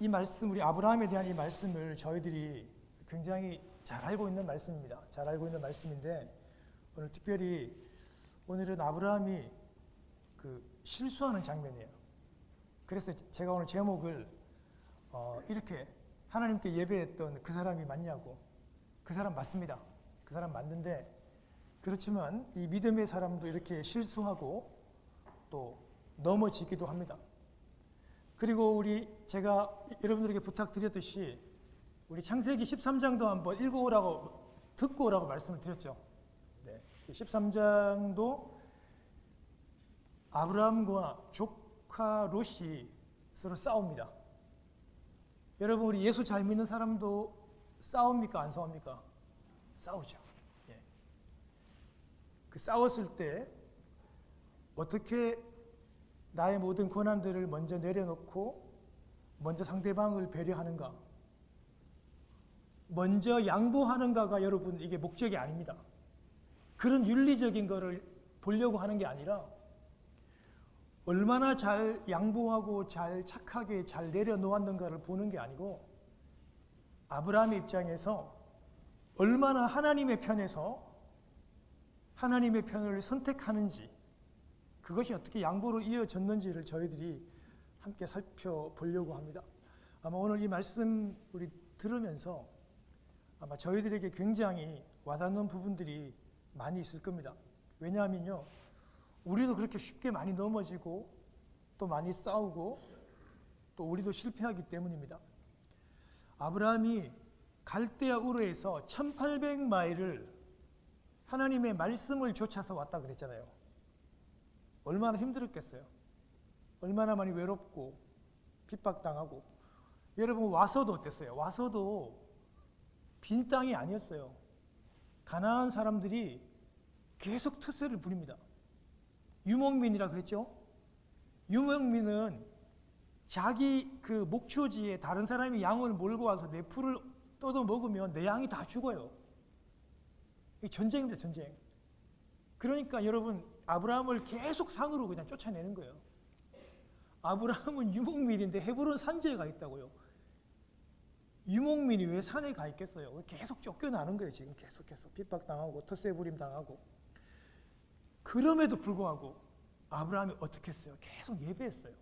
이 말씀, 우리 아브라함에 대한 이 말씀을 저희들이 굉장히 잘 알고 있는 말씀입니다. 잘 알고 있는 말씀인데 오늘 특별히 오늘은 아브라함이 실수하는 장면이에요. 그래서 제가 오늘 제목을 이렇게 하나님께 예배했던 그 사람이 맞냐고. 그 사람 맞습니다. 그 사람 맞는데 그렇지만 이 믿음의 사람도 이렇게 실수하고 또 넘어지기도 합니다. 그리고 제가 여러분들에게 부탁드렸듯이 우리 창세기 13장도 한번 듣고 오라고 말씀을 드렸죠. 네. 13장도 아브라함과 조카 롯이 서로 싸웁니다. 여러분, 우리 예수 잘 믿는 사람도 싸웁니까? 안 싸웁니까? 싸우죠. 예. 그 싸웠을 때 어떻게 나의 모든 권한들을 먼저 내려놓고 먼저 상대방을 배려하는가? 먼저 양보하는가가 여러분 이게 목적이 아닙니다. 그런 윤리적인 거를 보려고 하는 게 아니라 얼마나 잘 양보하고 잘 착하게 잘 내려놓았는가를 보는 게 아니고 아브라함의 입장에서 얼마나 하나님의 편에서 하나님의 편을 선택하는지 그것이 어떻게 양보로 이어졌는지를 저희들이 함께 살펴보려고 합니다. 아마 오늘 이 말씀 우리 들으면서 아마 저희들에게 굉장히 와닿는 부분들이 많이 있을 겁니다. 왜냐하면요, 우리도 그렇게 쉽게 많이 넘어지고 또 많이 싸우고 또 우리도 실패하기 때문입니다. 아브라함이 갈대아 우르에서 1800마일을 하나님의 말씀을 쫓아서 왔다 그랬잖아요. 얼마나 힘들었겠어요. 얼마나 많이 외롭고 핍박당하고. 여러분 와서도 어땠어요? 와서도 빈 땅이 아니었어요. 가나안 사람들이 계속 텃세를 부립니다. 유목민이라 그랬죠? 유목민은 자기 그 목초지에 다른 사람이 양을 몰고 와서 내 풀을 떠도 먹으면 내 양이 다 죽어요. 이게 전쟁입니다, 전쟁. 그러니까 여러분 아브라함을 계속 산으로 그냥 쫓아내는 거예요. 아브라함은 유목민인데 헤브론 산지에 가 있다고요. 유목민이 왜 산에 가 있겠어요? 계속 쫓겨나는 거예요. 지금 계속해서 핍박당하고 텃세부림 당하고. 그럼에도 불구하고 아브라함이 어떻게 했어요? 계속 예배했어요.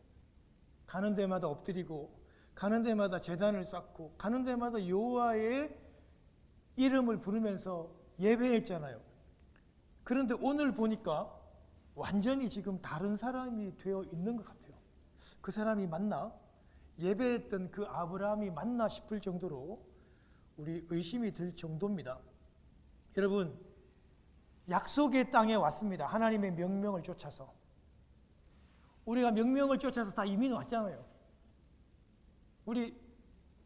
가는 데마다 엎드리고 가는 데마다 제단을 쌓고 가는 데마다 여호와의 이름을 부르면서 예배했잖아요. 그런데 오늘 보니까 완전히 지금 다른 사람이 되어 있는 것 같아요. 그 사람이 맞나? 예배했던 그 아브라함이 맞나 싶을 정도로 우리 의심이 들 정도입니다. 여러분, 약속의 땅에 왔습니다. 하나님의 명령을 쫓아서. 우리가 명령을 쫓아서 다 이민 왔잖아요. 우리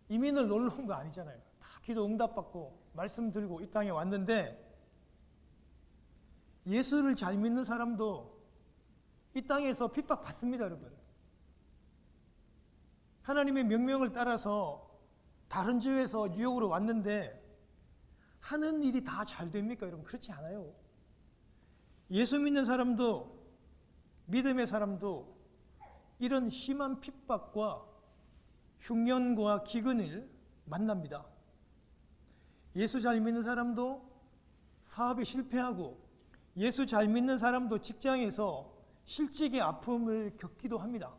이민을 놀러 온 거 아니잖아요. 다 기도 응답받고 말씀 들고 이 땅에 왔는데 예수를 잘 믿는 사람도 이 땅에서 핍박받습니다, 여러분. 하나님의 명령을 따라서 다른 지역에서 뉴욕으로 왔는데 하는 일이 다 잘 됩니까, 여러분? 그렇지 않아요. 예수 믿는 사람도 믿음의 사람도 이런 심한 핍박과 흉년과 기근을 만납니다. 예수 잘 믿는 사람도 사업에 실패하고 예수 잘 믿는 사람도 직장에서 실직의 아픔을 겪기도 합니다.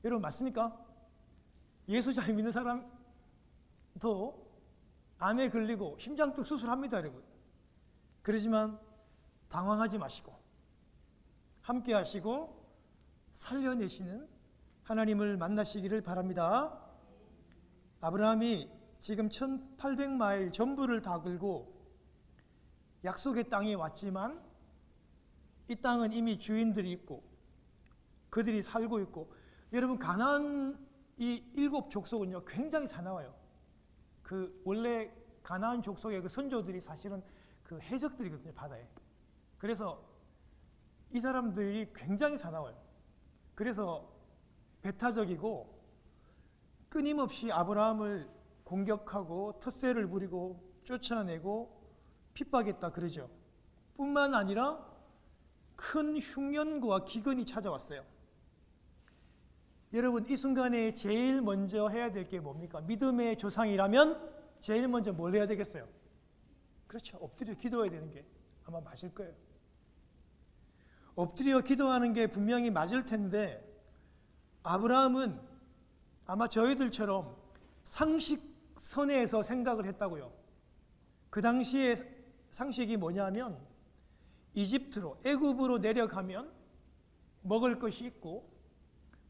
여러분 맞습니까? 예수 잘 믿는 사람도 암에 걸리고 심장병 수술합니다, 여러분. 그러지만 당황하지 마시고 함께 하시고 살려내시는 하나님을 만나시기를 바랍니다. 아브라함이 지금 1800마일 전부를 다 걸고 약속의 땅에 왔지만 이 땅은 이미 주인들이 있고 그들이 살고 있고, 여러분 가나안 이 7족속은요 굉장히 사나워요. 원래 가나안 족속의 그 선조들이 사실은 그 해적들이거든요, 바다에. 그래서 이 사람들이 굉장히 사나워요. 그래서 배타적이고 끊임없이 아브라함을 공격하고 텃세를 부리고 쫓아내고 핍박했다 그러죠. 뿐만 아니라 큰 흉년과 기근이 찾아왔어요. 여러분 이 순간에 제일 먼저 해야 될 게 뭡니까? 믿음의 조상이라면 제일 먼저 뭘 해야 되겠어요? 그렇죠. 엎드려 기도해야 되는 게 아마 맞을 거예요. 엎드려 기도하는 게 분명히 맞을 텐데 아브라함은 아마 저희들처럼 상식선에서 생각을 했다고요. 그 당시에 상식이 뭐냐면 이집트로 애굽으로 내려가면 먹을 것이 있고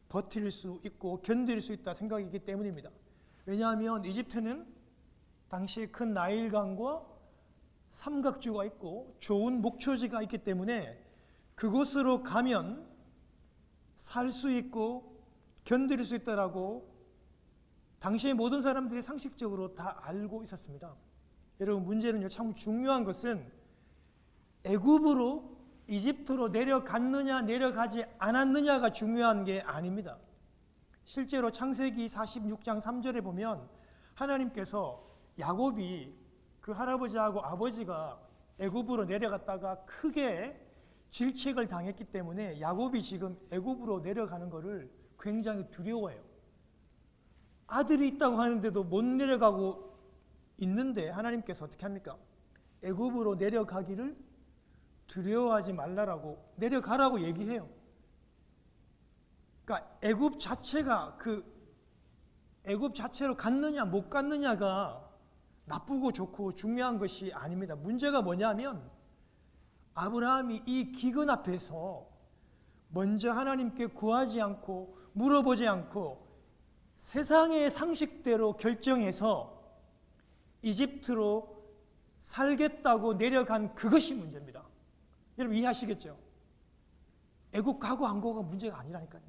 버틸 수 있고 견딜 수 있다 생각이기 때문입니다. 왜냐하면 이집트는 당시 큰 나일강과 삼각주가 있고 좋은 목초지가 있기 때문에 그곳으로 가면 살 수 있고 견딜 수 있다라고 당시의 모든 사람들이 상식적으로 다 알고 있었습니다. 여러분 문제는요, 참 중요한 것은 애굽으로 이집트로 내려갔느냐 내려가지 않았느냐가 중요한 게 아닙니다. 실제로 창세기 46장 3절에 보면 하나님께서 야곱이 그 할아버지하고 아버지가 애굽으로 내려갔다가 크게 질책을 당했기 때문에 야곱이 지금 애굽으로 내려가는 것을 굉장히 두려워해요. 아들이 있다고 하는데도 못 내려가고 있는데 하나님께서 어떻게 합니까? 애굽으로 내려가기를 두려워하지 말라라고 내려가라고 얘기해요. 그러니까 애굽 자체가 애굽 자체로 갔느냐 못 갔느냐가 나쁘고 좋고 중요한 것이 아닙니다. 문제가 뭐냐면 아브라함이 이 기근 앞에서 먼저 하나님께 구하지 않고 물어보지 않고 세상의 상식대로 결정해서 이집트로 살겠다고 내려간 그것이 문제입니다. 여러분 이해하시겠죠? 애국 가고 안 가고가 문제가 아니라니까요.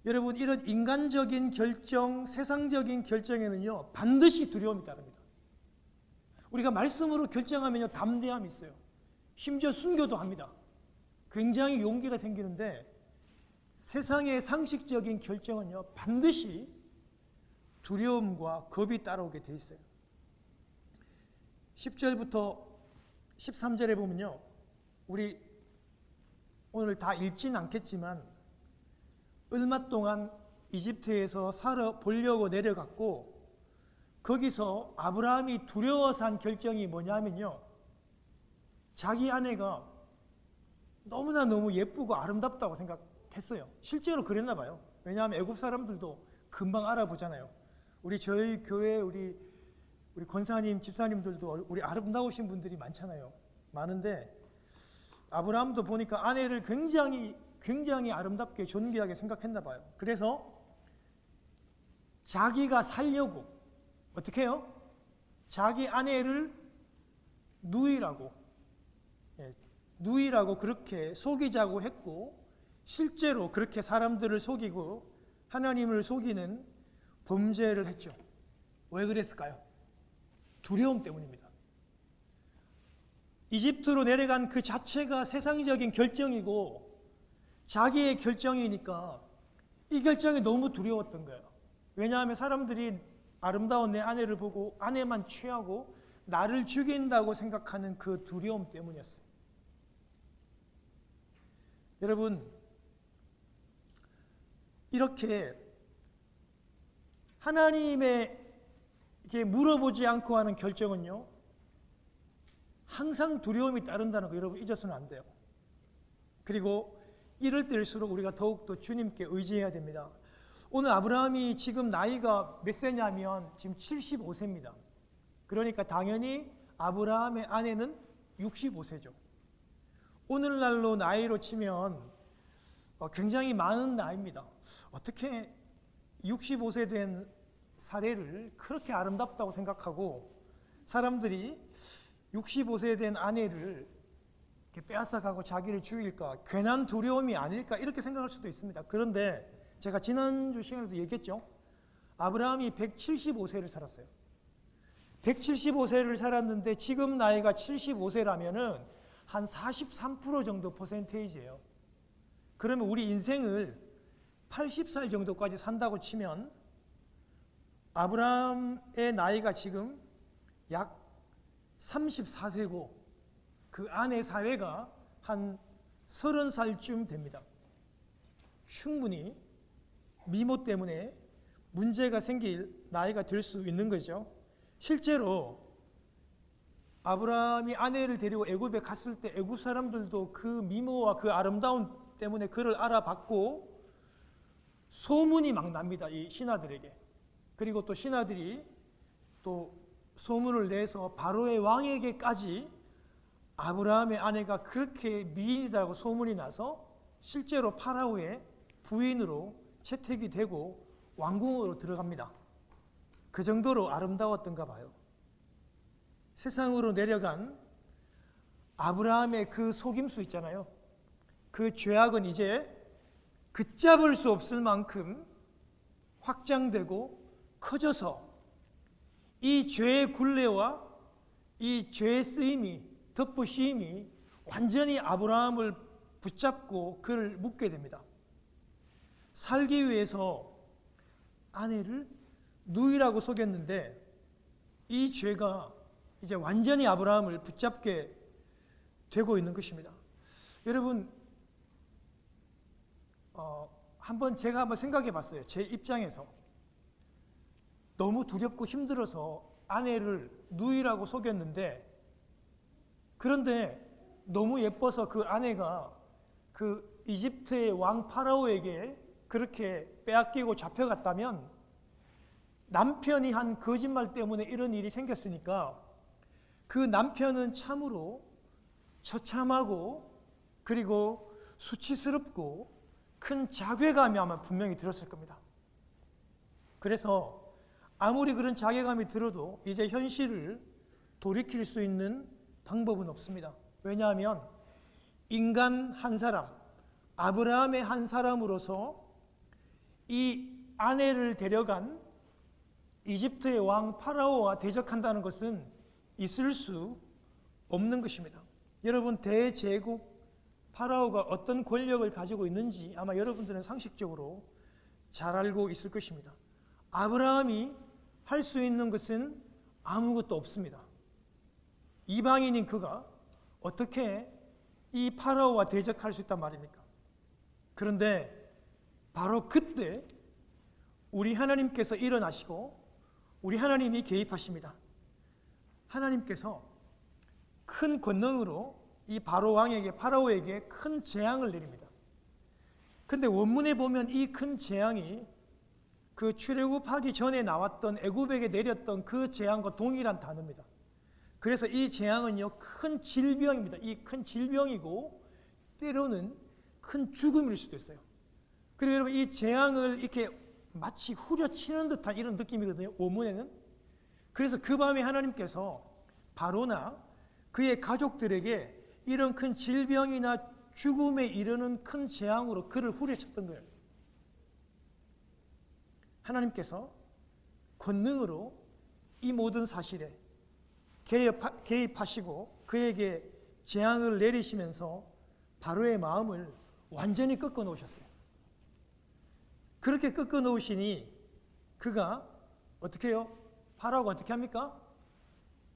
여러분 이런 인간적인 결정, 세상적인 결정에는요 반드시 두려움이 따릅니다. 우리가 말씀으로 결정하면요 담대함이 있어요. 심지어 순교도 합니다. 굉장히 용기가 생기는데 세상의 상식적인 결정은요 반드시 두려움과 겁이 따라오게 돼 있어요. 10절부터 13절에 보면요 우리 오늘 다 읽진 않겠지만 얼마 동안 이집트에서 살아보려고 내려갔고 거기서 아브라함이 두려워서 한 결정이 뭐냐면요 자기 아내가 너무 예쁘고 아름답다고 생각했어요. 실제로 그랬나 봐요. 왜냐하면 애굽 사람들도 금방 알아보잖아요. 저희 교회 우리 권사님, 집사님들도 우리 아름다우신 분들이 많잖아요. 많은데 아브라함도 보니까 아내를 굉장히 아름답게 존귀하게 생각했나 봐요. 그래서 자기가 살려고 어떻게 해요? 자기 아내를 누이라고 그렇게 속이자고 했고 실제로 그렇게 사람들을 속이고 하나님을 속이는 범죄를 했죠. 왜 그랬을까요? 두려움 때문입니다. 이집트로 내려간 그 자체가 세상적인 결정이고 자기의 결정이니까 이 결정이 너무 두려웠던 거예요. 왜냐하면 사람들이 아름다운 내 아내를 보고 아내만 취하고 나를 죽인다고 생각하는 그 두려움 때문이었어요. 여러분 이렇게 하나님에게 물어보지 않고 하는 결정은요 항상 두려움이 따른다는 거 여러분 잊어서는 안 돼요. 그리고 이럴 때일수록 우리가 더욱더 주님께 의지해야 됩니다. 오늘 아브라함이 지금 나이가 몇 세냐면 지금 75세입니다. 그러니까 당연히 아브라함의 아내는 65세죠. 오늘날로 나이로 치면 굉장히 많은 나이입니다. 어떻게 65세 된 사례를 그렇게 아름답다고 생각하고 사람들이 65세 된 아내를 빼앗아가고 자기를 죽일까? 괜한 두려움이 아닐까? 이렇게 생각할 수도 있습니다. 그런데 제가 지난주 시간에도 얘기했죠. 아브라함이 175세를 살았어요. 175세를 살았는데 지금 나이가 75세라면은 한 43% 정도 퍼센테이지예요. 그러면 우리 인생을 80살 정도까지 산다고 치면 아브라함의 나이가 지금 약 34세고 그 아내 사회가 한 30살쯤 됩니다. 충분히 미모 때문에 문제가 생길 나이가 될 수 있는 거죠. 실제로 아브라함이 아내를 데리고 애굽에 갔을 때 애굽 사람들도 그 미모와 그 아름다움 때문에 그를 알아봤고 소문이 막 납니다. 이 신하들에게. 그리고 또 신하들이 또 소문을 내서 바로의 왕에게까지 아브라함의 아내가 그렇게 미인이라고 소문이 나서 실제로 파라오의 부인으로 채택이 되고 왕궁으로 들어갑니다. 그 정도로 아름다웠던가 봐요. 세상으로 내려간 아브라함의 그 속임수 있잖아요. 그 죄악은 이제 걷잡을 수 없을 만큼 확장되고 커져서 이 죄의 굴레와 이 죄의 쓰임이, 덮부심이 완전히 아브라함을 붙잡고 그를 묶게 됩니다. 살기 위해서 아내를 누이라고 속였는데 이 죄가 이제 완전히 아브라함을 붙잡게 되고 있는 것입니다. 여러분, 제가 한번 생각해 봤어요. 제 입장에서 너무 두렵고 힘들어서 아내를 누이라고 속였는데, 그런데 너무 예뻐서 그 아내가 그 이집트의 왕 파라오에게 그렇게 빼앗기고 잡혀갔다면, 남편이 한 거짓말 때문에 이런 일이 생겼으니까 그 남편은 참으로 처참하고 그리고 수치스럽고 큰 자괴감이 아마 분명히 들었을 겁니다. 그래서 아무리 그런 자괴감이 들어도 이제 현실을 돌이킬 수 있는 방법은 없습니다. 왜냐하면 인간 한 사람, 아브라함의 한 사람으로서 이 아내를 데려간 이집트의 왕 파라오와 대적한다는 것은 있을 수 없는 것입니다. 여러분, 대제국 파라오가 어떤 권력을 가지고 있는지 아마 여러분들은 상식적으로 잘 알고 있을 것입니다. 아브라함이 할 수 있는 것은 아무것도 없습니다. 이방인인 그가 어떻게 이 파라오와 대적할 수 있단 말입니까? 그런데 바로 그때 우리 하나님께서 일어나시고 우리 하나님이 개입하십니다. 하나님께서 큰 권능으로 이 파라오에게 큰 재앙을 내립니다. 근데 원문에 보면 이 큰 재앙이 그 출애굽하기 전에 나왔던 애굽에게 내렸던 그 재앙과 동일한 단어입니다. 그래서 이 재앙은요, 큰 질병입니다. 이 큰 질병이고 때로는 큰 죽음일 수도 있어요. 그리고 여러분, 이 재앙을 이렇게 마치 후려치는 듯한 이런 느낌이거든요, 원문에는. 그래서 그 밤에 하나님께서 바로나 그의 가족들에게 이런 큰 질병이나 죽음에 이르는 큰 재앙으로 그를 후려쳤던 거예요. 하나님께서 권능으로 이 모든 사실에 개입하시고 그에게 재앙을 내리시면서 바로의 마음을 완전히 꺾어 놓으셨어요. 그렇게 꺾어 놓으시니 그가 어떻게 해요? 파라오가 어떻게 합니까?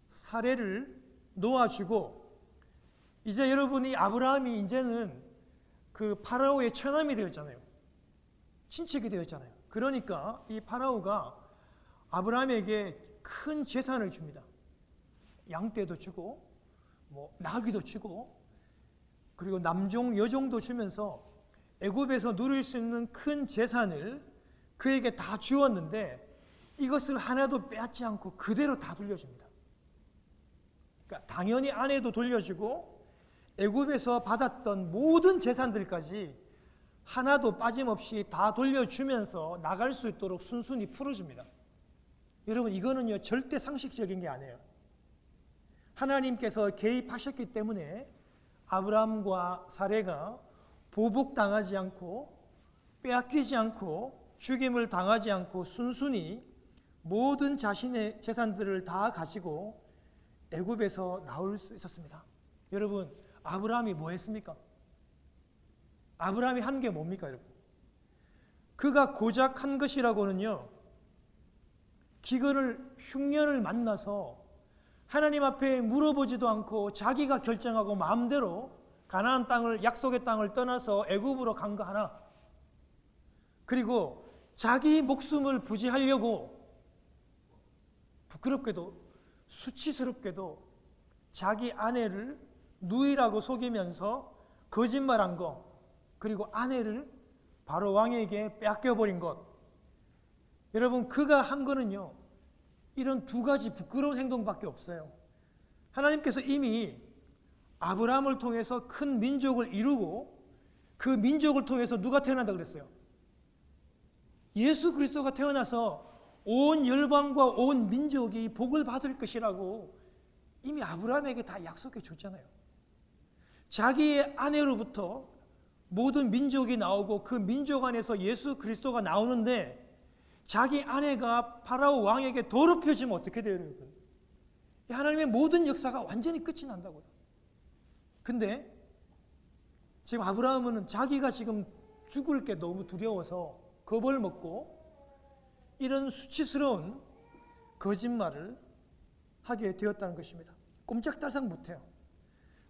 사례를 놓아주고, 이제 여러분이 아브라함이 이제는 그 파라오의 처남이 되었잖아요. 친척이 되었잖아요. 그러니까 이 파라오가 아브라함에게 큰 재산을 줍니다. 양떼도 주고 나귀도 주고 그리고 남종 여종도 주면서 애굽에서 누릴 수 있는 큰 재산을 그에게 다 주었는데 이것을 하나도 빼앗지 않고 그대로 다 돌려줍니다. 그러니까 당연히 아내도 돌려주고 애굽에서 받았던 모든 재산들까지 하나도 빠짐없이 다 돌려주면서 나갈 수 있도록 순순히 풀어줍니다. 여러분, 이거는요 절대 상식적인 게 아니에요. 하나님께서 개입하셨기 때문에 아브라함과 사레가 보복당하지 않고 빼앗기지 않고 죽임을 당하지 않고 순순히 모든 자신의 재산들을 다 가지고 애굽에서 나올 수 있었습니다. 여러분, 아브라함이 뭐 했습니까? 아브라함이 한 게 뭡니까, 여러분? 그가 고작 한 것이라고는요, 흉년을 만나서 하나님 앞에 물어보지도 않고 자기가 결정하고 마음대로 가나안 땅을, 약속의 땅을 떠나서 애굽으로 간 거 하나, 그리고 자기 목숨을 부지하려고 부끄럽게도 수치스럽게도 자기 아내를 누이라고 속이면서 거짓말한 것, 그리고 아내를 바로 왕에게 뺏겨버린 것. 여러분, 그가 한 거는요, 이런 두 가지 부끄러운 행동밖에 없어요. 하나님께서 이미 아브라함을 통해서 큰 민족을 이루고 그 민족을 통해서 누가 태어난다 그랬어요? 예수 그리스도가 태어나서 온 열방과 온 민족이 복을 받을 것이라고 이미 아브라함에게 다 약속해 줬잖아요. 자기의 아내로부터 모든 민족이 나오고 그 민족 안에서 예수 그리스도가 나오는데 자기 아내가 파라오 왕에게 더럽혀지면 어떻게 돼요, 여러분? 하나님의 모든 역사가 완전히 끝이 난다고요. 근데 지금 아브라함은 자기가 지금 죽을 게 너무 두려워서 겁을 먹고 이런 수치스러운 거짓말을 하게 되었다는 것입니다. 꼼짝달싹 못해요.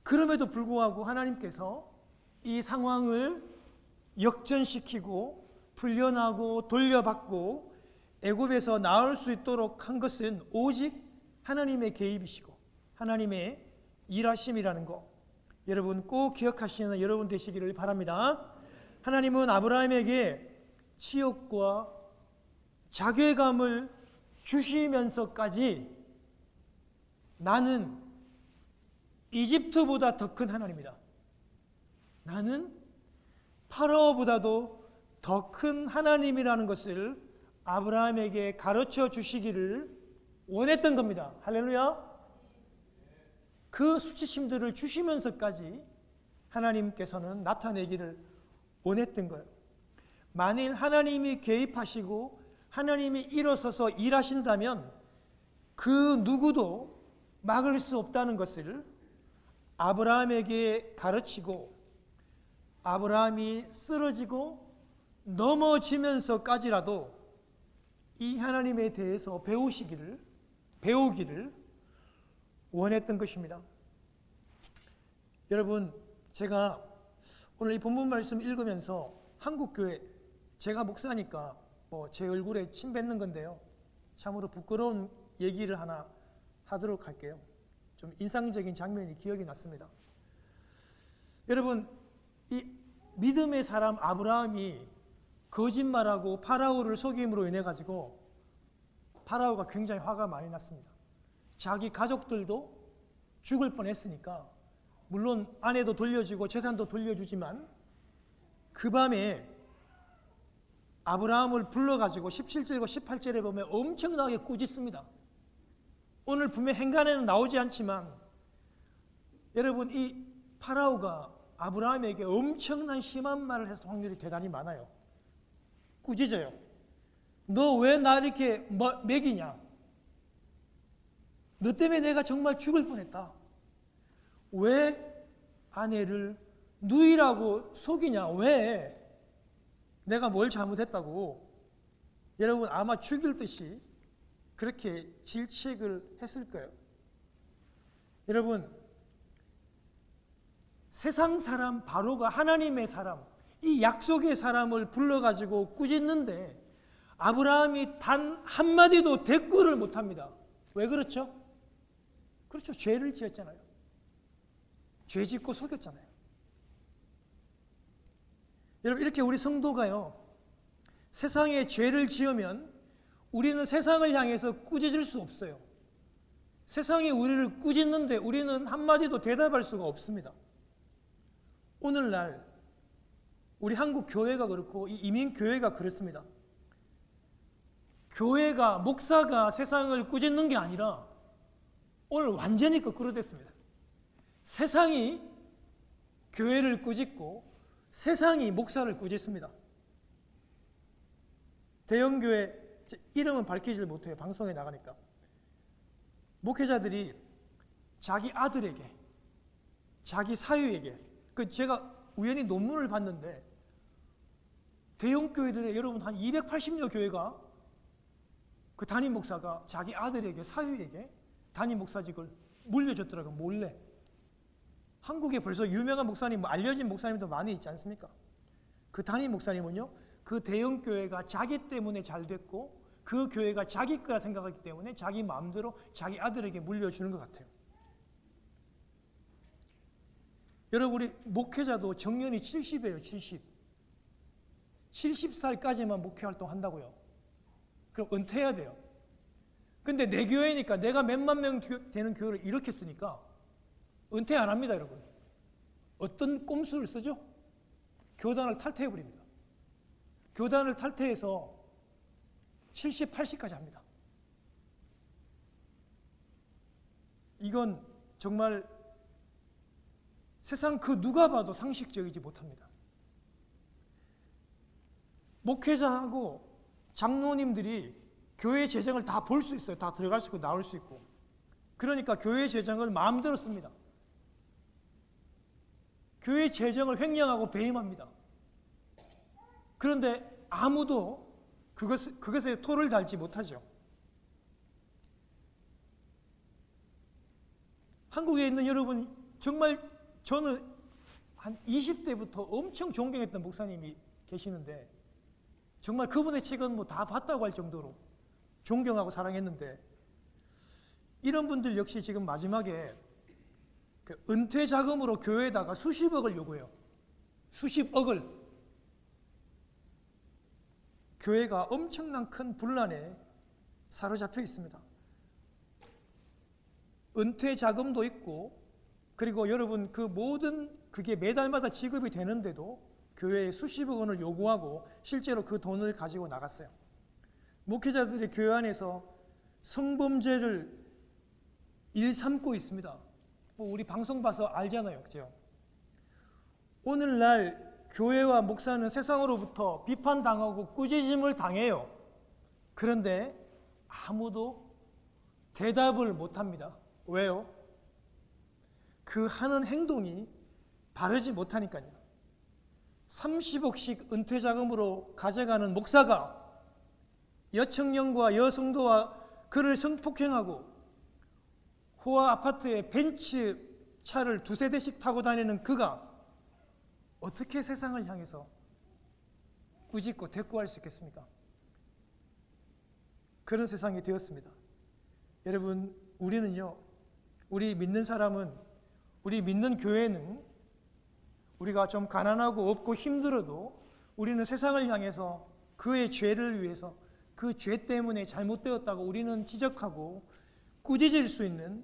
그럼에도 불구하고 하나님께서 이 상황을 역전시키고 풀려나고 돌려받고 애굽에서 나올 수 있도록 한 것은 오직 하나님의 개입이시고 하나님의 일하심이라는 거, 여러분 꼭 기억하시는 여러분 되시기를 바랍니다. 하나님은 아브라함에게 치욕과 자괴감을 주시면서까지 나는 이집트보다 더 큰 하나님이다, 나는 파라오보다도 더 큰 하나님이라는 것을 아브라함에게 가르쳐 주시기를 원했던 겁니다. 할렐루야. 그 수치심들을 주시면서까지 하나님께서는 나타내기를 원했던 거예요. 만일 하나님이 개입하시고 하나님이 일어서서 일하신다면 그 누구도 막을 수 없다는 것을 아브라함에게 가르치고 아브라함이 쓰러지고 넘어지면서까지라도 이 하나님에 대해서 배우기를 원했던 것입니다. 여러분, 제가 오늘 이 본문 말씀 읽으면서 한국교회, 제가 목사니까 제 얼굴에 침 뱉는 건데요, 참으로 부끄러운 얘기를 하나 하도록 할게요. 좀 인상적인 장면이 기억이 났습니다. 여러분, 이 믿음의 사람 아브라함이 거짓말하고 파라오를 속임으로 인해 가지고 파라오가 굉장히 화가 많이 났습니다. 자기 가족들도 죽을 뻔했으니까 물론 아내도 돌려주고 재산도 돌려주지만 그 밤에 아브라함을 불러가지고 17절과 18절에 보면 엄청나게 꾸짖습니다. 오늘 분명 행간에는 나오지 않지만 여러분, 이 파라오가 아브라함에게 엄청난 심한 말을 했을 확률이 대단히 많아요. 꾸짖어요. 너 왜 나 이렇게 먹이냐? 너 때문에 내가 정말 죽을 뻔했다. 왜 아내를 누이라고 속이냐? 왜? 내가 뭘 잘못했다고? 여러분, 아마 죽일 듯이 그렇게 질책을 했을 거예요. 여러분, 세상 사람 바로가 하나님의 사람, 이 약속의 사람을 불러가지고 꾸짖는데 아브라함이 단 한마디도 대꾸를 못합니다. 왜 그렇죠? 그렇죠. 죄를 지었잖아요. 죄 짓고 속였잖아요. 여러분, 이렇게 우리 성도가요, 세상에 죄를 지으면 우리는 세상을 향해서 꾸짖을 수 없어요. 세상이 우리를 꾸짖는데 우리는 한마디도 대답할 수가 없습니다. 오늘날 우리 한국 교회가 그렇고 이 이민 교회가 그렇습니다. 교회가, 목사가 세상을 꾸짖는 게 아니라 오늘 완전히 거꾸로 됐습니다. 세상이 교회를 꾸짖고 세상이 목사를 꾸짖습니다. 대형교회, 이름은 밝히질 못해요. 방송에 나가니까. 목회자들이 자기 아들에게, 자기 사위에게, 제가 우연히 논문을 봤는데 대형교회들의 여러분 한 280여 교회가 그 담임 목사가 자기 아들에게, 사위에게 담임 목사직을 물려줬더라고요. 몰래. 한국에 벌써 유명한 목사님, 알려진 목사님도 많이 있지 않습니까? 그 담임 목사님은요, 그 대형 교회가 자기 때문에 잘 됐고 그 교회가 자기 거라 생각하기 때문에 자기 마음대로 자기 아들에게 물려주는 것 같아요. 여러분, 우리 목회자도 정년이 70이에요. 70. 70살까지만 목회 활동한다고요. 그럼 은퇴해야 돼요. 근데 내 교회니까 내가 몇만 명 되는 교회를 이렇게 쓰니까 은퇴 안 합니다, 여러분. 어떤 꼼수를 쓰죠? 교단을 탈퇴해버립니다. 교단을 탈퇴해서 70, 80까지 합니다. 이건 정말 세상 그 누가 봐도 상식적이지 못합니다. 목회자하고 장로님들이 교회 재정을 다 볼 수 있어요. 다 들어갈 수 있고 나올 수 있고. 그러니까 교회 재정을 마음대로 씁니다. 교회 재정을 횡령하고 배임합니다. 그런데 아무도 그것에 토를 달지 못하죠. 한국에 있는 여러분, 정말 저는 한 20대부터 엄청 존경했던 목사님이 계시는데 정말 그분의 책은 뭐 다 봤다고 할 정도로 존경하고 사랑했는데 이런 분들 역시 지금 마지막에 그 은퇴 자금으로 교회에다가 수십억을 요구해요. 수십억을. 교회가 엄청난 큰 분란에 사로잡혀 있습니다. 은퇴 자금도 있고, 그리고 여러분 그 모든 그게 매달마다 지급이 되는데도 교회에 수십억 원을 요구하고 실제로 그 돈을 가지고 나갔어요. 목회자들이 교회 안에서 성범죄를 일삼고 있습니다. 뭐 우리 방송 봐서 알잖아요, 그죠? 오늘날 교회와 목사는 세상으로부터 비판당하고 꾸짖음을 당해요. 그런데 아무도 대답을 못합니다. 왜요? 그 하는 행동이 바르지 못하니까요. 30억씩 은퇴자금으로 가져가는 목사가 여청년과 여성도와 그를 성폭행하고 호화 아파트에 벤츠 차를 두세 대씩 타고 다니는 그가 어떻게 세상을 향해서 꾸짖고 대꾸할 수 있겠습니까? 그런 세상이 되었습니다. 여러분, 우리는요, 우리 믿는 사람은, 우리 믿는 교회는 우리가 좀 가난하고 없고 힘들어도 우리는 세상을 향해서 그의 죄를 위해서 그 죄 때문에 잘못되었다고 우리는 지적하고 꾸짖을 수 있는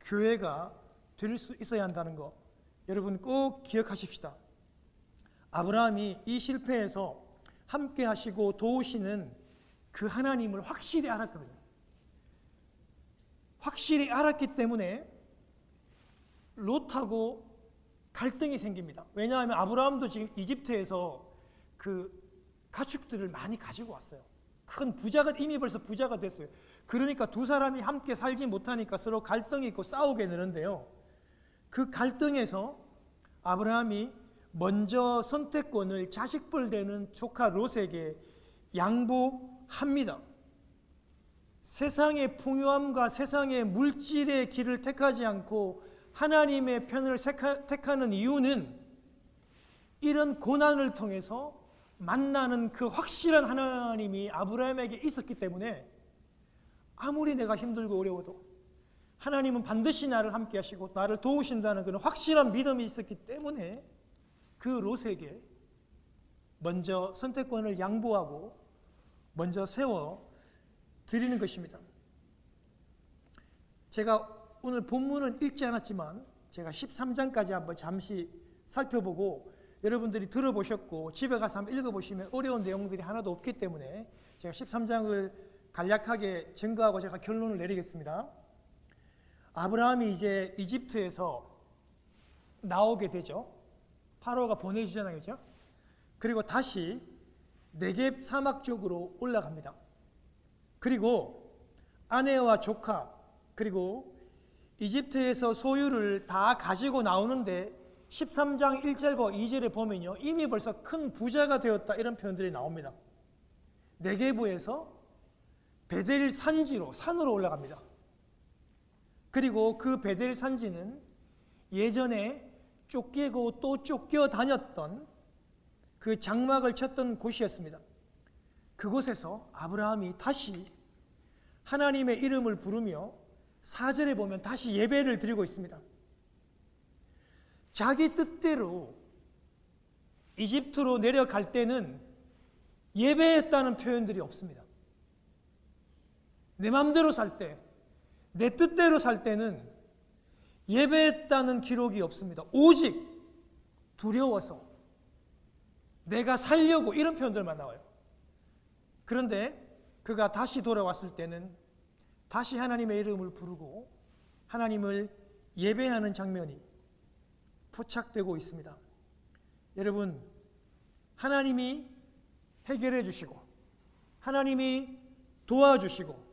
교회가 될 수 있어야 한다는 거 여러분 꼭 기억하십시다. 아브라함이 이 실패에서 함께 하시고 도우시는 그 하나님을 확실히 알았거든요. 확실히 알았기 때문에 롯하고 갈등이 생깁니다. 왜냐하면 아브라함도 지금 이집트에서 그 가축들을 많이 가지고 왔어요. 큰 부자가, 이미 벌써 부자가 됐어요. 그러니까 두 사람이 함께 살지 못하니까 서로 갈등이 있고 싸우게 되는데요. 그 갈등에서 아브라함이 먼저 선택권을 자식뻘 되는 조카 롯에게 양보합니다. 세상의 풍요함과 세상의 물질의 길을 택하지 않고 하나님의 편을 택하는 이유는 이런 고난을 통해서 만나는 그 확실한 하나님이 아브라함에게 있었기 때문에 아무리 내가 힘들고 어려워도 하나님은 반드시 나를 함께 하시고 나를 도우신다는 그런 확실한 믿음이 있었기 때문에 그 롯에게 먼저 선택권을 양보하고 먼저 세워 드리는 것입니다. 제가 오늘 본문은 읽지 않았지만 제가 13장까지 한번 잠시 살펴보고 여러분들이 들어보셨고 집에 가서 한번 읽어보시면 어려운 내용들이 하나도 없기 때문에 제가 13장을 간략하게 증거하고 제가 결론을 내리겠습니다. 아브라함이 이제 이집트에서 나오게 되죠. 파로가 보내주잖아요, 그죠? 그리고 다시 네겝 사막 쪽으로 올라갑니다. 그리고 아내와 조카 그리고 이집트에서 소유를 다 가지고 나오는데 13장 1절과 2절에 보면요, 이미 벌써 큰 부자가 되었다 이런 표현들이 나옵니다. 네게부에서 베델 산지로 산으로 올라갑니다. 그리고 그 베델 산지는 예전에 쫓기고 또 쫓겨 다녔던 그 장막을 쳤던 곳이었습니다. 그곳에서 아브라함이 다시 하나님의 이름을 부르며 4절에 보면 다시 예배를 드리고 있습니다. 자기 뜻대로 이집트로 내려갈 때는 예배했다는 표현들이 없습니다. 내 마음대로 살 때, 내 뜻대로 살 때는 예배했다는 기록이 없습니다. 오직 두려워서 내가 살려고 이런 표현들만 나와요. 그런데 그가 다시 돌아왔을 때는 다시 하나님의 이름을 부르고 하나님을 예배하는 장면이 포착되고 있습니다. 여러분, 하나님이 해결해 주시고 하나님이 도와주시고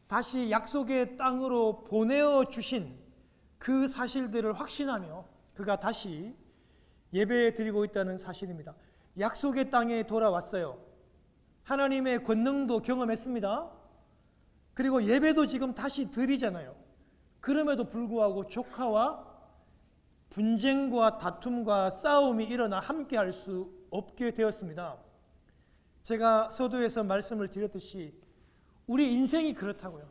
다시 약속의 땅으로 보내어 주신 그 사실들을 확신하며 그가 다시 예배 드리고 있다는 사실입니다. 약속의 땅에 돌아왔어요. 하나님의 권능도 경험했습니다. 그리고 예배도 지금 다시 드리잖아요. 그럼에도 불구하고 조카와 분쟁과 다툼과 싸움이 일어나 함께 할 수 없게 되었습니다. 제가 서두에서 말씀을 드렸듯이 우리 인생이 그렇다고요.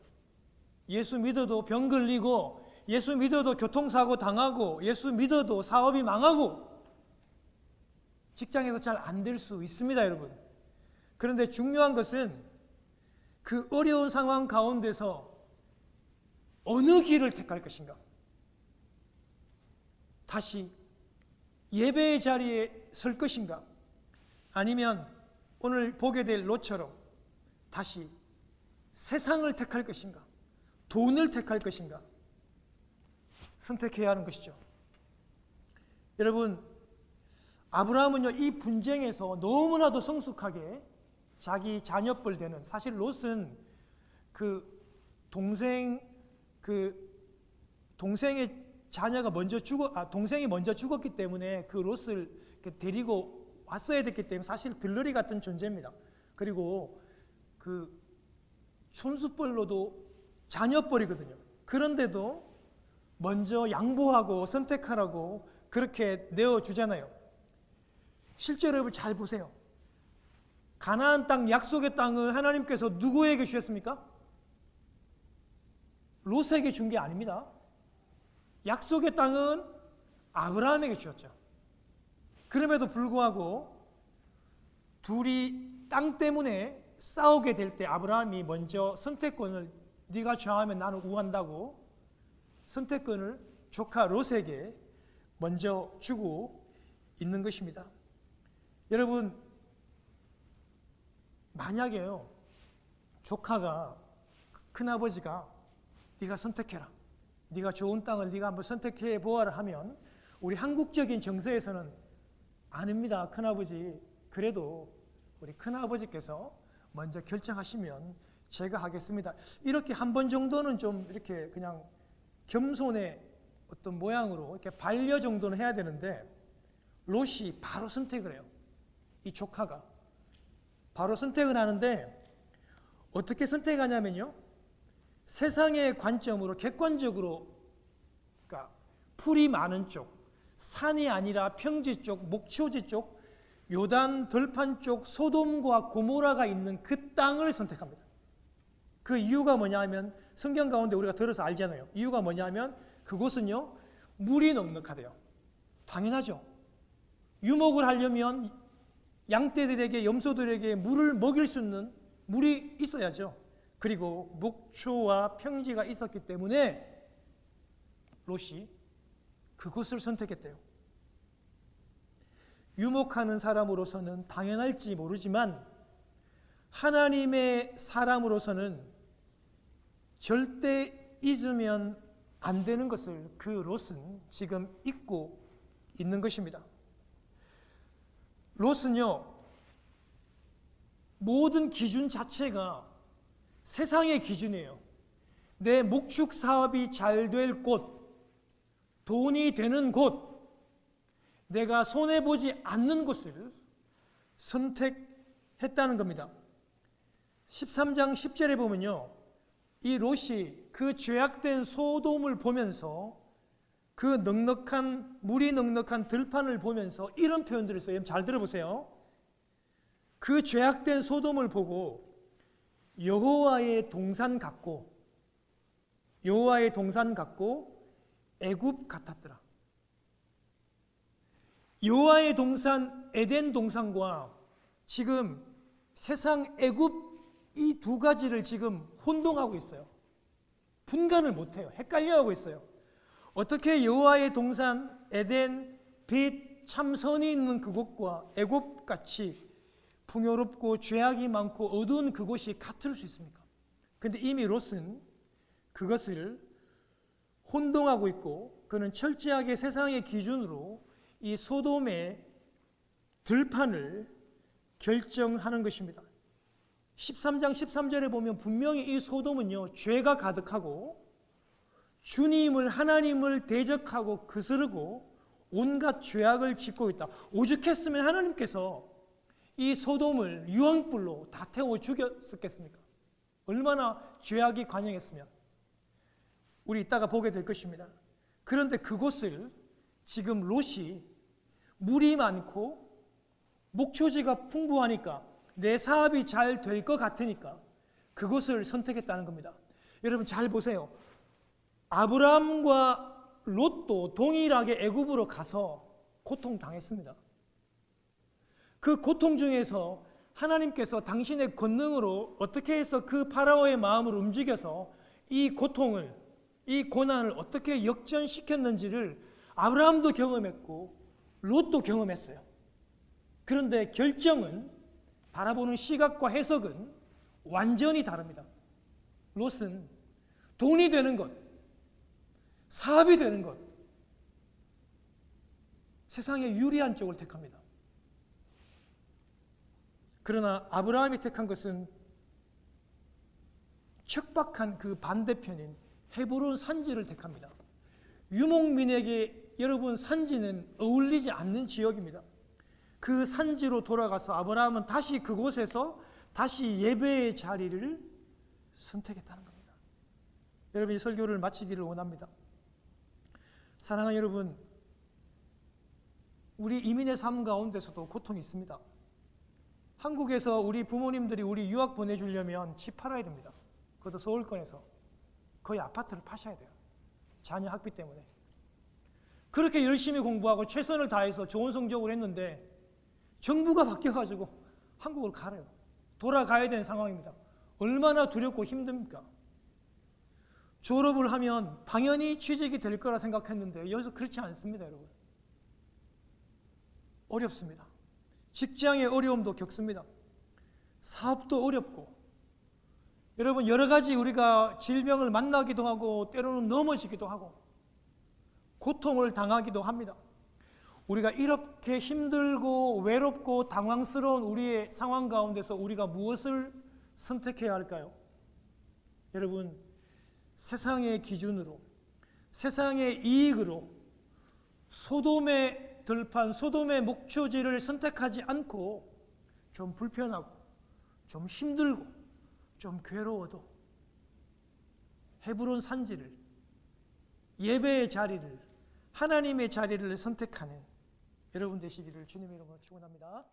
예수 믿어도 병 걸리고, 예수 믿어도 교통사고 당하고, 예수 믿어도 사업이 망하고, 직장에서 잘 안 될 수 있습니다, 여러분. 그런데 중요한 것은 그 어려운 상황 가운데서 어느 길을 택할 것인가? 다시 예배의 자리에 설 것인가? 아니면 오늘 보게 될 롯처럼 다시 세상을 택할 것인가? 돈을 택할 것인가? 선택해야 하는 것이죠. 여러분, 아브라함은요, 이 분쟁에서 너무나도 성숙하게 자기 자녀뻘 되는, 사실 롯은 동생의 자녀가 먼저 동생이 먼저 죽었기 때문에 그 롯을 데리고 왔어야 됐기 때문에 사실 들러리 같은 존재입니다. 그리고 그 손수뻘로도 자녀뻘이거든요. 그런데도 먼저 양보하고 선택하라고 그렇게 내어주잖아요. 실제로 여러분 잘 보세요. 가나안 땅, 약속의 땅을 하나님께서 누구에게 주셨습니까? 롯에게 준 게 아닙니다. 약속의 땅은 아브라함에게 주었죠. 그럼에도 불구하고 둘이 땅 때문에 싸우게 될 때 아브라함이 먼저 선택권을 네가 좌하면 나는 우한다고 선택권을 조카 롯에게 먼저 주고 있는 것입니다. 여러분, 만약에요, 조카가, 큰아버지가 네가 선택해라, 네가 좋은 땅을 네가 한번 선택해 보아라 하면 우리 한국적인 정서에서는 아닙니다, 큰아버지. 그래도 우리 큰아버지께서 먼저 결정하시면 제가 하겠습니다. 이렇게 한 번 정도는 좀 이렇게 그냥 겸손의 어떤 모양으로 이렇게 반려 정도는 해야 되는데 롯이 바로 선택을 해요. 이 조카가 바로 선택을 하는데 어떻게 선택하냐면요, 세상의 관점으로 객관적으로, 그러니까 풀이 많은 쪽, 산이 아니라 평지 쪽, 목초지 쪽, 요단 들판 쪽, 소돔과 고모라가 있는 그 땅을 선택합니다. 그 이유가 뭐냐면 성경 가운데 우리가 들어서 알잖아요. 이유가 뭐냐면 그곳은요, 물이 넉넉하대요. 당연하죠. 유목을 하려면 양떼들에게, 염소들에게 물을 먹일 수 있는 물이 있어야죠. 그리고 목초와 평지가 있었기 때문에 롯이 그곳을 선택했대요. 유목하는 사람으로서는 당연할지 모르지만 하나님의 사람으로서는 절대 잊으면 안 되는 것을 그 롯은 지금 잊고 있는 것입니다. 롯은요, 모든 기준 자체가 세상의 기준이에요. 내 목축 사업이 잘 될 곳, 돈이 되는 곳, 내가 손해보지 않는 곳을 선택했다는 겁니다. 13장 10절에 보면요, 이 롯이 그 죄악된 소돔을 보면서 그 물이 넉넉한 들판을 보면서 이런 표현들을 써요. 잘 들어보세요. 그 죄악된 소돔을 보고 여호와의 동산 같고 애굽 같았더라. 여호와의 동산 에덴 동산과 지금 세상 애굽 이 두 가지를 지금 혼동하고 있어요. 분간을 못해요. 헷갈려하고 있어요. 어떻게 여호와의 동산 에덴 빛 참선이 있는 그곳과 애굽같이 풍요롭고 죄악이 많고 어두운 그곳이 같을 수 있습니까? 그런데 이미 롯은 그것을 혼동하고 있고 그는 철저하게 세상의 기준으로 이 소돔의 들판을 결정하는 것입니다. 13장 13절에 보면 분명히 이 소돔은요, 죄가 가득하고 주님을 하나님을 대적하고 거스르고 온갖 죄악을 짓고 있다. 오죽했으면 하나님께서 이 소돔을 유황불로 다 태워 죽였었겠습니까? 얼마나 죄악이 관영했으면. 우리 이따가 보게 될 것입니다. 그런데 그곳을 지금 롯이 물이 많고 목초지가 풍부하니까 내 사업이 잘 될 것 같으니까 그곳을 선택했다는 겁니다. 여러분 잘 보세요. 아브라함과 롯도 동일하게 애굽으로 가서 고통당했습니다. 그 고통 중에서 하나님께서 당신의 권능으로 어떻게 해서 그 파라오의 마음을 움직여서 이 고통을, 이 고난을 어떻게 역전시켰는지를 아브라함도 경험했고 롯도 경험했어요. 그런데 결정은, 바라보는 시각과 해석은 완전히 다릅니다. 롯은 돈이 되는 것, 사업이 되는 것, 세상에 유리한 쪽을 택합니다. 그러나 아브라함이 택한 것은 척박한 그 반대편인 헤브론 산지를 택합니다. 유목민에게 여러분 산지는 어울리지 않는 지역입니다. 그 산지로 돌아가서 아브라함은 다시 그곳에서 다시 예배의 자리를 선택했다는 겁니다. 여러분 이 설교를 마치기를 원합니다. 사랑하는 여러분, 우리 이민의 삶 가운데서도 고통이 있습니다. 한국에서 우리 부모님들이 우리 유학 보내주려면 집 팔아야 됩니다. 그것도 서울권에서 거의 아파트를 파셔야 돼요. 자녀 학비 때문에. 그렇게 열심히 공부하고 최선을 다해서 좋은 성적을 했는데 정부가 바뀌어가지고 한국을 가래요. 돌아가야 되는 상황입니다. 얼마나 두렵고 힘듭니까? 졸업을 하면 당연히 취직이 될 거라 생각했는데 여기서 그렇지 않습니다, 여러분. 어렵습니다. 직장의 어려움도 겪습니다. 사업도 어렵고, 여러분 여러 가지 우리가 질병을 만나기도 하고 때로는 넘어지기도 하고 고통을 당하기도 합니다. 우리가 이렇게 힘들고 외롭고 당황스러운 우리의 상황 가운데서 우리가 무엇을 선택해야 할까요? 여러분, 세상의 기준으로, 세상의 이익으로 소돔의 들판, 소돔의 목초지를 선택하지 않고 좀 불편하고 좀 힘들고 좀 괴로워도 헤브론 산지를, 예배의 자리를, 하나님의 자리를 선택하는 여러분 되시기를 주님의 이름으로 축원합니다.